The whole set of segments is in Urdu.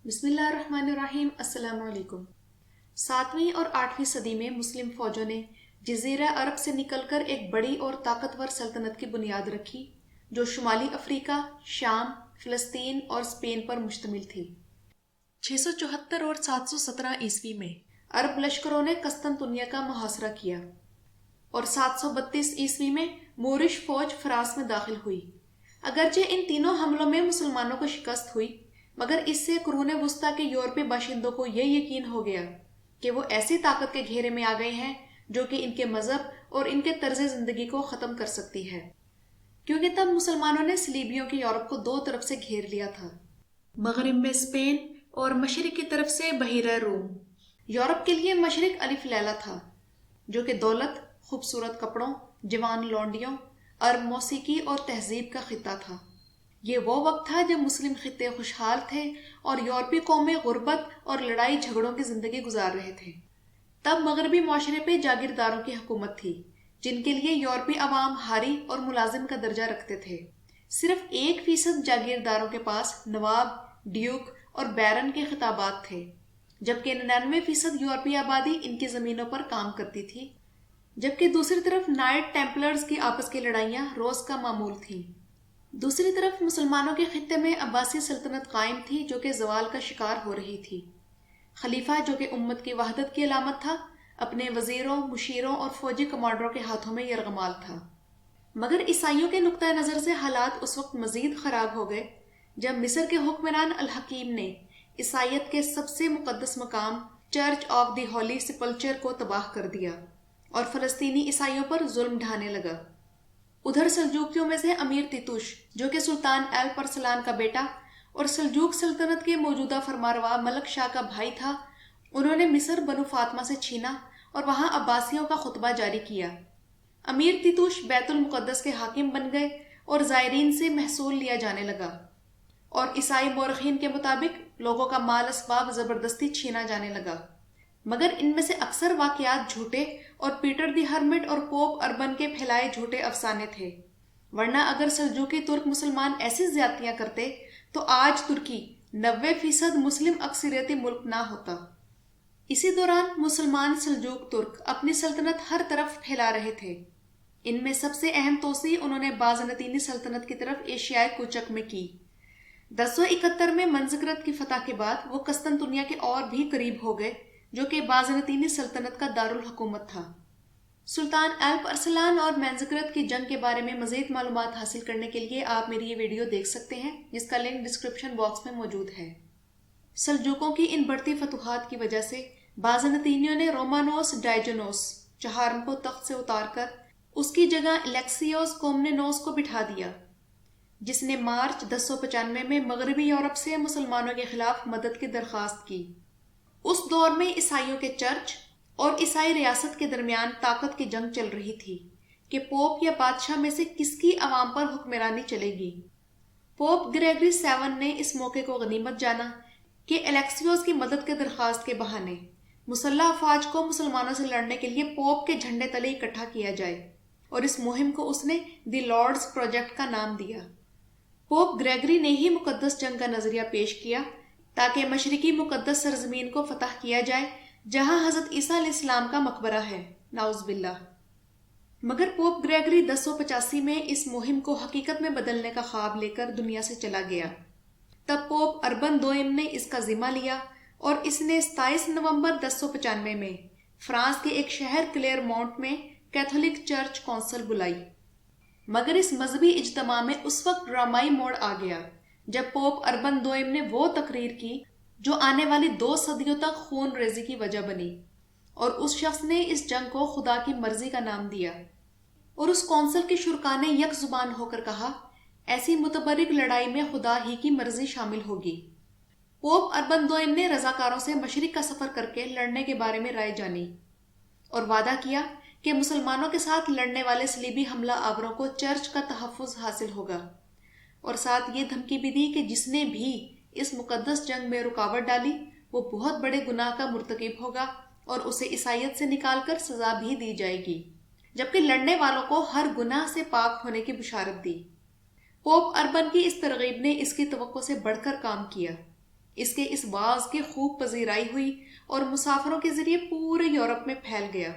بسم اللہ الرحمن الرحیم۔ السلام علیکم۔ 7ویں اور 8ویں صدی میں مسلم فوجوں نے جزیرہ عرب سے نکل کر ایک بڑی اور طاقتور سلطنت کی بنیاد رکھی جو شمالی افریقہ، شام، فلسطین اور اسپین پر مشتمل تھی۔ 674 اور 717 عیسوی میں عرب لشکروں نے قسطنطنیہ کا محاصرہ کیا اور 732 عیسوی میں مورش فوج فرانس میں داخل ہوئی۔ اگرچہ ان تینوں حملوں میں مسلمانوں کو شکست ہوئی، مگر اس سے قرون وسطیٰ کے یورپی باشندوں کو یہ یقین ہو گیا کہ وہ ایسی طاقت کے گھیرے میں آ گئے ہیں جو کہ ان کے مذہب اور ان کے طرز زندگی کو ختم کر سکتی ہے، کیونکہ تب مسلمانوں نے صلیبیوں کے یورپ کو دو طرف سے گھیر لیا تھا، مغرب میں اسپین اور مشرق کی طرف سے بحیرہ روم۔ یورپ کے لیے مشرق الف لیلا تھا جو کہ دولت، خوبصورت کپڑوں، جوان لونڈیوں، عرب موسیقی اور تہذیب کا خطہ تھا۔ یہ وہ وقت تھا جب مسلم خطے خوشحال تھے اور یورپی قومیں غربت اور لڑائی جھگڑوں کی زندگی گزار رہے تھے۔ تب مغربی معاشرے پہ جاگیرداروں کی حکومت تھی جن کے لیے یورپی عوام حاری اور ملازم کا درجہ رکھتے تھے۔ صرف 1% جاگیرداروں کے پاس نواب، ڈیوک اور بیرن کے خطابات تھے، جبکہ 99% یورپی آبادی ان کی زمینوں پر کام کرتی تھی، جبکہ دوسری طرف نائٹ ٹیمپلرز کی آپس کی لڑائیاں روز کا معمول تھیں۔ دوسری طرف مسلمانوں کے خطے میں عباسی سلطنت قائم تھی جو کہ زوال کا شکار ہو رہی تھی۔ خلیفہ جو کہ امت کی وحدت کی علامت تھا، اپنے وزیروں، مشیروں اور فوجی کمانڈروں کے ہاتھوں میں یرغمال تھا۔ مگر عیسائیوں کے نقطۂ نظر سے حالات اس وقت مزید خراب ہو گئے جب مصر کے حکمران الحکیم نے عیسائیت کے سب سے مقدس مقام چرچ آف دی ہولی سپلچر کو تباہ کر دیا اور فلسطینی عیسائیوں پر ظلم ڈھانے لگا۔ ادھر سلجوکیوں میں سے امیر تیتوش جو کہ سلطان الپ ارسلان کا بیٹا اور سلجوک سلطنت کے موجودہ فرمانروا ملک شاہ کا بھائی تھا، انہوں نے مصر بنو فاطمہ سے چھینا اور وہاں عباسیوں کا خطبہ جاری کیا۔ امیر تیتوش بیت المقدس کے حاکم بن گئے اور زائرین سے محصول لیا جانے لگا، اور عیسائی مورخین کے مطابق لوگوں کا مال اسباب زبردستی چھینا جانے لگا۔ مگر ان میں سے اکثر واقعات جھوٹے اور پیٹر دی ہرمٹ اور پوپ اربن کے پھیلائے جھوٹے افسانے تھے، ورنہ اگر سلجوقی ترک مسلمان ایسی زیادتیاں کرتے تو آج ترکی 90% مسلم اکثریتی ملک نہ ہوتا۔ اسی دوران مسلمان سلجوق ترک اپنی سلطنت ہر طرف پھیلا رہے تھے۔ ان میں سب سے اہم توسیع انہوں نے بازنطینی سلطنت کی طرف ایشیائے کوچک میں کی۔ 1071 میں منزکرت کی فتح کے بعد وہ قسطنطنیہ کے اور بھی قریب ہو گئے جو کہ بازنطینی سلطنت کا دارالحکومت تھا۔ سلطان الپ ارسلان اور منزکرت کی جنگ کے بارے میں مزید معلومات حاصل کرنے کے لیے آپ میری یہ ویڈیو دیکھ سکتے ہیں جس کا لنک ڈسکرپشن باکس میں موجود ہے۔ سلجوقوں کی ان بڑھتی فتوحات کی وجہ سے بازنطینیوں نے رومانوس ڈائجونوس چہارم کو تخت سے اتار کر اس کی جگہ الیکسیوس کومنینوس کو بٹھا دیا، جس نے مارچ 1095 میں مغربی یورپ سے مسلمانوں کے خلاف مدد کی درخواست کی۔ اس دور میں عیسائیوں کے چرچ اور عیسائی ریاست کے درمیان طاقت کی جنگ چل رہی تھی کہ پوپ یا بادشاہ میں سے کس کی عوام پر حکمرانی چلے گی۔ پوپ گریگری 7 نے اس موقع کو غنیمت جانا کہ الیکسیوس کی مدد کے درخواست کے بہانے مسلح افواج کو مسلمانوں سے لڑنے کے لیے پوپ کے جھنڈے تلے اکٹھا کیا جائے، اور اس مہم کو اس نے دی لارڈز پروجیکٹ کا نام دیا۔ پوپ گریگری نے ہی مقدس جنگ کا نظریہ پیش کیا تاکہ مشرقی مقدس سرزمین کو فتح کیا جائے جہاں حضرت عیسیٰ علیہ السلام کا مقبرہ ہے، نعوذ باللہ۔ مگر پوپ گریگری 1085 میں اس مہم کو حقیقت میں بدلنے کا خواب لے کر دنیا سے چلا گیا۔ تب پوپ اربن دوئم نے اس کا ذمہ لیا اور اس نے 27 نومبر 1095 میں فرانس کے ایک شہر کلیر مونٹ میں کیتھولک چرچ کونسل بلائی۔ مگر اس مذہبی اجتماع میں اس وقت ڈرامائی موڑ آ گیا جب پوپ اربن دوئم نے وہ تقریر کی جو آنے والی 2 صدیوں تک خون ریزی کی وجہ بنی، اور اس شخص نے اس جنگ کو خدا کی مرضی کا نام دیا، اور اس کونسل کے شرکاء نے یک زبان ہو کر کہا ایسی متبرک لڑائی میں خدا ہی کی مرضی شامل ہوگی۔ پوپ اربن دوئم نے رضاکاروں سے مشرق کا سفر کر کے لڑنے کے بارے میں رائے جانی اور وعدہ کیا کہ مسلمانوں کے ساتھ لڑنے والے صلیبی حملہ آوروں کو چرچ کا تحفظ حاصل ہوگا، اور ساتھ یہ دھمکی بھی دی کہ جس نے بھی اس مقدس جنگ میں رکاوٹ ڈالی وہ بہت بڑے گناہ کا مرتکب ہوگا اور اسے عیسائیت سے نکال کر سزا بھی دی جائے گی، جبکہ لڑنے والوں کو ہر گناہ سے پاک ہونے کی بشارت دی۔ پوپ اربن کی اس ترغیب نے اس کی توقع سے بڑھ کر کام کیا۔ اس کے اس باز کی خوب پذیرائی ہوئی اور مسافروں کے ذریعے پورے یورپ میں پھیل گیا۔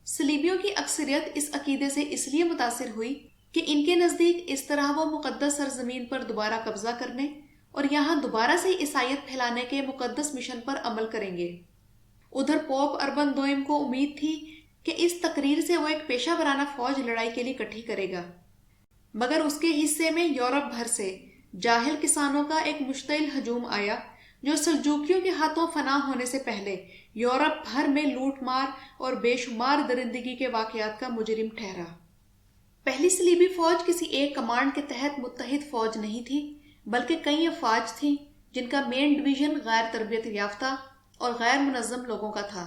صلیبیوں کی اکثریت اس عقیدے سے اس لیے متاثر ہوئی کہ ان کے نزدیک اس طرح وہ مقدس سرزمین پر دوبارہ قبضہ کرنے اور یہاں دوبارہ سے عیسائیت پھیلانے کے مقدس مشن پر عمل کریں گے۔ ادھر پوپ اربن دوئم کو امید تھی کہ اس تقریر سے وہ ایک پیشہ ورانہ فوج لڑائی کے لیے اکٹھی کرے گا، مگر اس کے حصے میں یورپ بھر سے جاہل کسانوں کا ایک مشتعل ہجوم آیا جو سلجوکیوں کے ہاتھوں فنا ہونے سے پہلے یورپ بھر میں لوٹ مار اور بے شمار درندگی کے واقعات کا مجرم ٹھہرا۔ پہلی صلیبی فوج کسی ایک کمانڈ کے تحت متحد فوج نہیں تھی، بلکہ کئی افواج تھیں جن کا مین ڈویژن غیر تربیت یافتہ اور غیر منظم لوگوں کا تھا،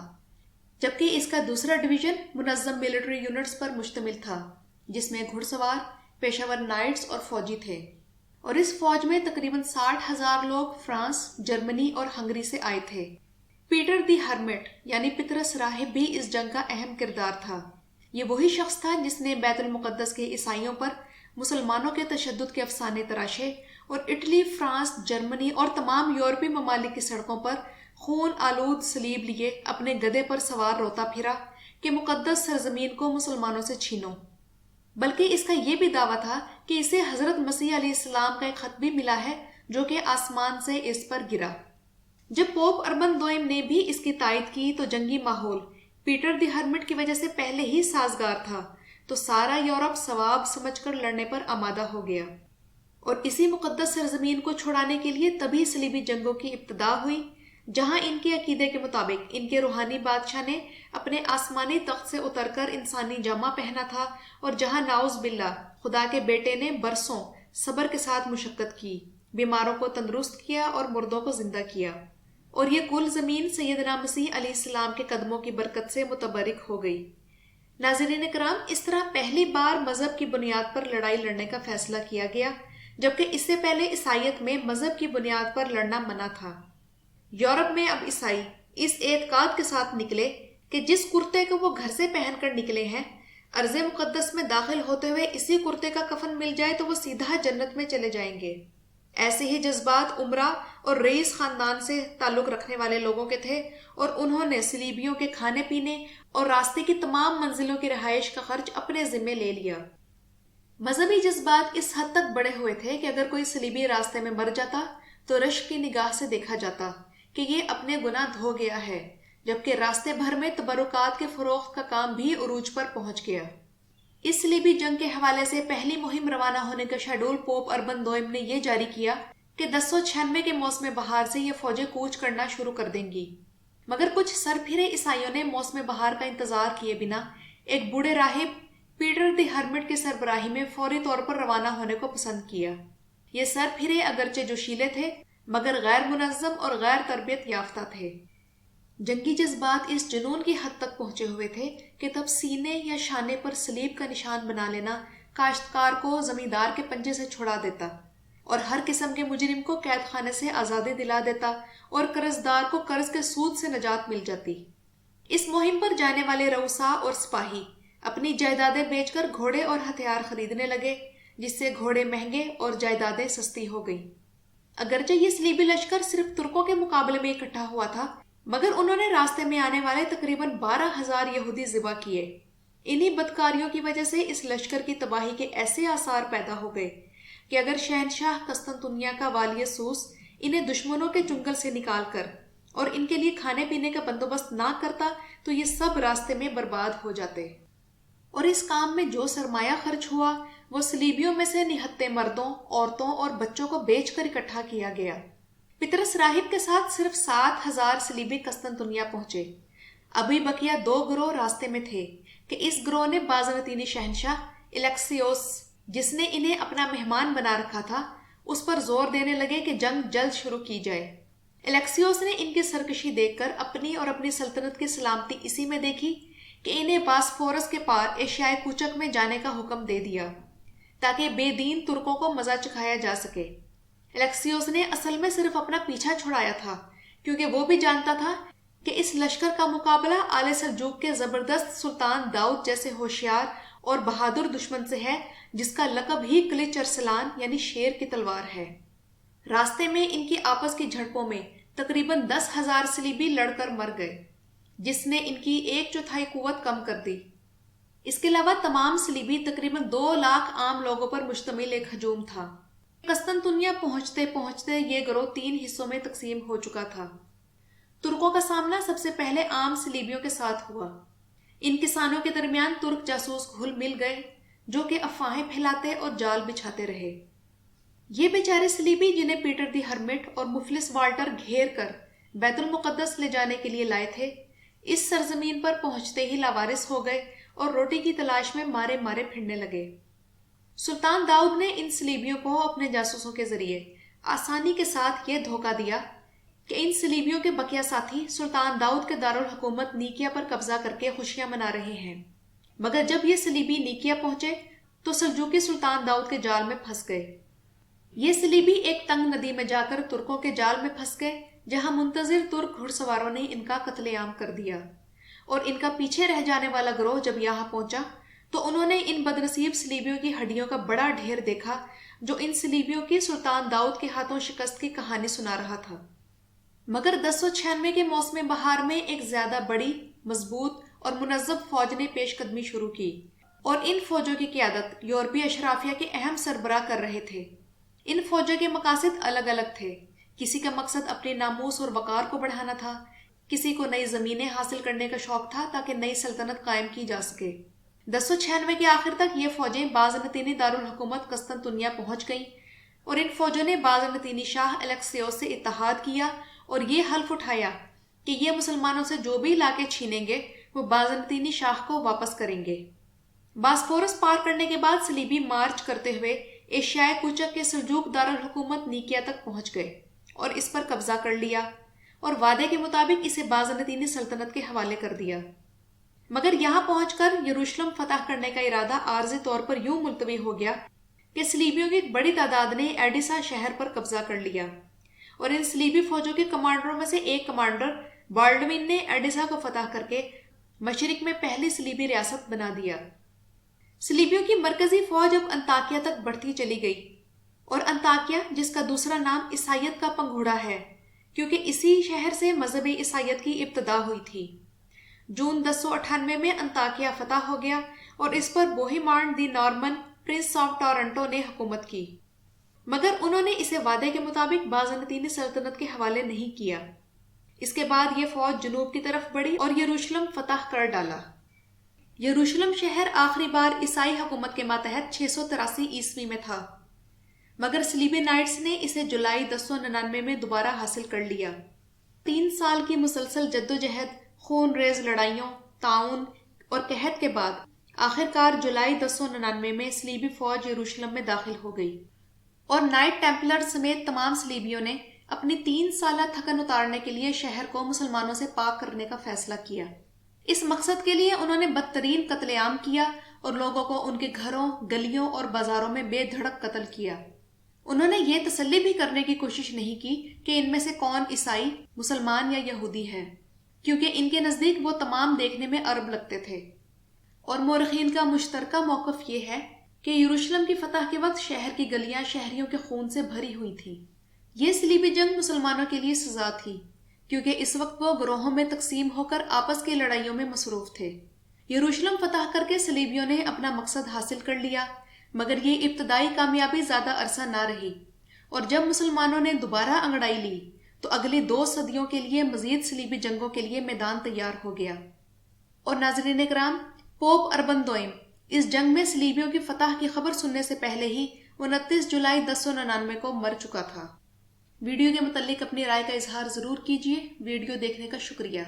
جبکہ اس کا دوسرا ڈویژن منظم ملٹری یونٹس پر مشتمل تھا جس میں گھڑ سوار، پیشہ ور نائٹس اور فوجی تھے، اور اس فوج میں تقریباً 60,000 لوگ فرانس، جرمنی اور ہنگری سے آئے تھے۔ پیٹر دی ہرمٹ یعنی پطرس راہب بھی اس جنگ کا اہم کردار تھا۔ یہ وہی شخص تھا جس نے بیت المقدس کے عیسائیوں پر مسلمانوں کے تشدد کے افسانے تراشے اور اٹلی، فرانس، جرمنی اور تمام یورپی ممالک کی سڑکوں پر خون آلود صلیب لیے اپنے گدھے پر سوار روتا پھرا کہ مقدس سرزمین کو مسلمانوں سے چھینو۔ بلکہ اس کا یہ بھی دعویٰ تھا کہ اسے حضرت مسیح علیہ السلام کا ایک خط بھی ملا ہے جو کہ آسمان سے اس پر گرا۔ جب پوپ اربن دوئم نے بھی اس کی تائید کی تو جنگی ماحول پیٹر دی ہرمٹ کی وجہ سے پہلے ہی سازگار تھا، تو سارا یورپ ثواب سمجھ کر لڑنے پر آمادہ ہو گیا، اور اسی مقدس سرزمین کو چھڑانے کے لیے تبھی صلیبی جنگوں کی ابتدا ہوئی، جہاں ان کے عقیدے کے مطابق ان کے روحانی بادشاہ نے اپنے آسمانی تخت سے اتر کر انسانی جامہ پہنا تھا، اور جہاں ناؤز باللہ خدا کے بیٹے نے برسوں صبر کے ساتھ مشقت کی، بیماروں کو تندرست کیا اور مردوں کو زندہ کیا، اور یہ کل زمین سیدنا مسیح علیہ السلام کے قدموں کی برکت سے متبرک ہو گئی۔ ناظرین کرام، اس طرح پہلی بار مذہب کی بنیاد پر لڑائی لڑنے کا فیصلہ کیا گیا، جبکہ اس سے پہلے عیسائیت میں مذہب کی بنیاد پر لڑنا منع تھا۔ یورپ میں اب عیسائی اس اعتقاد کے ساتھ نکلے کہ جس کرتے کو وہ گھر سے پہن کر نکلے ہیں، ارض مقدس میں داخل ہوتے ہوئے اسی کرتے کا کفن مل جائے تو وہ سیدھا جنت میں چلے جائیں گے۔ ایسے ہی جذبات عمرہ اور رئیس خاندان سے تعلق رکھنے والے لوگوں کے تھے، اور انہوں نے صلیبیوں کے کھانے پینے اور راستے کی تمام منزلوں کی رہائش کا خرچ اپنے ذمے لے لیا۔ مذہبی جذبات اس حد تک بڑھے ہوئے تھے کہ اگر کوئی صلیبی راستے میں مر جاتا تو رشک کی نگاہ سے دیکھا جاتا کہ یہ اپنے گناہ دھو گیا ہے، جبکہ راستے بھر میں تبرکات کے فروخت کا کام بھی عروج پر پہنچ گیا۔ اس صلیبی جنگ کے حوالے سے پہلی مہم روانہ ہونے کا شیڈول پوپ اربن دوئم نے یہ جاری کیا کہ 1096 کے موسم بہار سے یہ فوجیں کوچ کرنا شروع کر دیں گی، مگر کچھ سرپھرے عیسائیوں نے موسم بہار کا انتظار کیے بنا ایک بوڑھے راہب پیٹر دی ہرمٹ کی سربراہی میں فوری طور پر روانہ ہونے کو پسند کیا۔ یہ سرپھرے اگرچہ جوشیلے تھے مگر غیر منظم اور غیر تربیت یافتہ تھے۔ جنگی جذبات اس جنون کی حد تک پہنچے ہوئے تھے کہ تب سینے یا شانے پر صلیب کا نشان بنا لینا کاشتکار کو زمیندار کے پنجے سے چھڑا دیتا، اور ہر قسم کے مجرم کو قید خانے سے آزادی دلا دیتا، اور قرض دار کو قرض کے سود سے نجات مل جاتی۔ اس مہم پر جانے والے رؤسا اور سپاہی اپنی جائیدادیں بیچ کر گھوڑے اور ہتھیار خریدنے لگے، جس سے گھوڑے مہنگے اور جائیدادیں سستی ہو گئیں۔ اگرچہ یہ صلیبی لشکر صرف ترکوں کے مقابلے میں اکٹھا ہوا تھا، مگر انہوں نے راستے میں آنے والے تقریباً 12,000 یہودی ذبح کیے۔ انہی بدکاریوں کی وجہ سے اس لشکر کی تباہی کے ایسے آثار پیدا ہو گئے کہ اگر شہنشاہ قسطنطنیہ کا والی سوس انہیں دشمنوں کے چنگل سے نکال کر اور ان کے لیے کھانے پینے کا بندوبست نہ کرتا تو یہ سب راستے میں برباد ہو جاتے، اور اس کام میں جو سرمایہ خرچ ہوا وہ صلیبیوں میں سے نہتے مردوں، عورتوں اور بچوں کو بیچ کر اکٹھا کیا گیا۔ پطرس راہب کے ساتھ صرف 7,000 صلیبی قسطنطنیہ پہنچے۔ ابھی بقیہ 2 گروہ راستے میں تھے کہ اس گروہ نے بازنطینی شہنشاہ الیکسیوس، جس نے انہیں اپنا مہمان بنا رکھا تھا، اس پر زور دینے لگے کہ جنگ جلد شروع کی جائے۔ الیکسیوس نے ان کی سرکشی دیکھ کر اپنی اور اپنی سلطنت کی سلامتی اسی میں دیکھی کہ انہیں باسفورس کے پار ایشیائے کوچک میں جانے کا حکم دے دیا تاکہ بے دین ترکوں کو مزہ چکھایا جا سکے۔ الیکسیوس نے اصل میں صرف اپنا پیچھا چھڑایا تھا، کیونکہ وہ بھی جانتا تھا کہ اس لشکر کا مقابلہ آل سلجوق کے زبردست سلطان داؤد جیسے ہوشیار اور بہادر دشمن سے ہے، جس کا لقب ہی کلچ ارسلان یعنی شیر کی تلوار ہے۔ راستے میں ان کی آپس کی جھڑپوں میں تقریباً 10,000 صلیبی لڑ کر مر گئے، جس نے ان کی 1/4 قوت کم کر دی۔ اس کے علاوہ تمام صلیبی تقریباً 2 لاکھ عام لوگوں پر مشتمل ایک ہجوم تھا۔ قسطنطنیہ پہنچتے پہنچتے یہ گروہ 3 حصوں میں تقسیم ہو چکا تھا۔ ترکوں کا سامنا سب سے پہلے عام صلیبیوں کے ساتھ ہوا۔ ان کسانوں کے درمیان ترک جاسوس گھل مل گئے جو کہ افواہیں پھیلاتے اور جال بچھاتے رہے۔ یہ بیچارے صلیبی جنہیں پیٹر دی ہرمٹ اور مفلس والٹر گھیر کر بیت المقدس لے جانے کے لیے لائے تھے، اس سرزمین پر پہنچتے ہی لاوارث ہو گئے اور روٹی کی تلاش میں مارے مارے پھرنے لگے۔ سلطان داؤد نے ان صلیبیوں کو اپنے جاسوسوں کے ذریعے آسانی کے ساتھ یہ دھوکہ دیا کہ ان صلیبیوں کے بقیہ ساتھی سلطان داؤد کے دارالحکومت نیکیا پر قبضہ کر کے خوشیاں منا رہے ہیں، مگر جب یہ صلیبی نیکیا پہنچے تو سلجوقی سلطان داؤد کے جال میں پھنس گئے۔ یہ صلیبی ایک تنگ ندی میں جا کر ترکوں کے جال میں پھنس گئے، جہاں منتظر ترک گھڑ سواروں نے ان کا قتل عام کر دیا، اور ان کا پیچھے رہ جانے والا گروہ جب یہاں پہنچا تو انہوں نے ان بدنصیب صلیبیوں کی ہڈیوں کا بڑا ڈھیر دیکھا جو ان صلیبیوں کی سلطان داؤد کے ہاتھوں شکست کی کہانی سنا رہا تھا۔ مگر 1096 کے موسم بہار میں ایک زیادہ بڑی، مضبوط اور منظم فوج نے پیش قدمی شروع کی، اور ان فوجوں کی قیادت یورپی اشرافیہ کے اہم سربراہ کر رہے تھے۔ ان فوجوں کے مقاصد الگ الگ تھے۔ کسی کا مقصد اپنے ناموس اور وقار کو بڑھانا تھا، کسی کو نئی زمینیں حاصل کرنے کا شوق تھا تاکہ نئی سلطنت قائم کی جا سکے۔ 1096 کے آخر تک یہ فوجیں بازنطینی دارالحکومت قسطنطنیہ پہنچ گئیں، اور ان فوجوں نے بازنطینی شاہ الیکسیوس سے اتحاد کیا اور یہ حلف اٹھایا کہ یہ مسلمانوں سے جو بھی علاقے چھینیں گے وہ بازنطینی شاہ کو واپس کریں گے۔ باسفورس پار کرنے کے بعد صلیبی مارچ کرتے ہوئے ایشیائے کوچک کے سلجوق دارالحکومت نیکیا تک پہنچ گئے اور اس پر قبضہ کر لیا، اور وعدے کے مطابق اسے بازنطینی سلطنت کے حوالے کر دیا۔ مگر یہاں پہنچ کر یروشلم فتح کرنے کا ارادہ عارضی طور پر یوں ملتوی ہو گیا کہ صلیبیوں کی ایک بڑی تعداد نے ایڈیسا شہر پر قبضہ کر لیا، اور ان صلیبی فوجوں کے کمانڈروں میں سے ایک کمانڈر بالڈوین نے ایڈیسا کو فتح کر کے مشرق میں پہلی صلیبی ریاست بنا دیا۔ صلیبیوں کی مرکزی فوج اب انطاکیہ تک بڑھتی چلی گئی، اور انطاکیہ، جس کا دوسرا نام عیسائیت کا پنگھوڑا ہے کیونکہ اسی شہر سے مذہبی عیسائیت کی ابتدا ہوئی تھی، جون 1098 میں انطاکیہ فتح ہو گیا اور اس پر بوہیمارن دی نارمن پرنس آف ٹورنٹو نے حکومت کی، مگر انہوں نے اسے وعدے کے مطابق بازنطینی سلطنت کے حوالے نہیں کیا۔ اس کے بعد یہ فوج جنوب کی طرف بڑھی اور یروشلم فتح کر ڈالا۔ یروشلم شہر آخری بار عیسائی حکومت کے ماتحت 683 عیسوی میں تھا، مگر صلیبی نائٹس نے اسے جولائی 1099 میں دوبارہ حاصل کر لیا۔ 3 سال کی مسلسل جدوجہد، خون ریز لڑائیوں، طاعون اور قحط کے بعد آخر کار جولائی 1099 میں صلیبی فوج یروشلم میں داخل ہو گئی، اور نائٹ ٹیمپلر سمیت تمام صلیبیوں نے اپنی 3 سالہ تھکن اتارنے کے لیے شہر کو مسلمانوں سے پاک کرنے کا فیصلہ کیا۔ اس مقصد کے لیے انہوں نے بدترین قتل عام کیا اور لوگوں کو ان کے گھروں، گلیوں اور بازاروں میں بے دھڑک قتل کیا۔ انہوں نے یہ تسلی بھی کرنے کی کوشش نہیں کی کہ ان میں سے کون عیسائی، مسلمان یا یہودی ہے، کیونکہ ان کے نزدیک وہ تمام دیکھنے میں عرب لگتے تھے۔ اور مورخین کا مشترکہ موقف یہ ہے کہ یروشلم کی فتح کے وقت شہر کی گلیاں شہریوں کے خون سے بھری ہوئی تھیں۔ یہ صلیبی جنگ مسلمانوں کے لیے سزا تھی، کیونکہ اس وقت وہ گروہوں میں تقسیم ہو کر آپس کی لڑائیوں میں مصروف تھے۔ یروشلم فتح کر کے صلیبیوں نے اپنا مقصد حاصل کر لیا، مگر یہ ابتدائی کامیابی زیادہ عرصہ نہ رہی، اور جب مسلمانوں نے دوبارہ انگڑائی لی تو اگلی 2 صدیوں کے لیے مزید صلیبی جنگوں کے لیے میدان تیار ہو گیا۔ اور ناظرین کرام، پوپ اربن دوئم اس جنگ میں صلیبیوں کی فتح کی خبر سننے سے پہلے ہی 29 جولائی 1099 کو مر چکا تھا۔ ویڈیو کے متعلق اپنی رائے کا اظہار ضرور کیجیے۔ ویڈیو دیکھنے کا شکریہ۔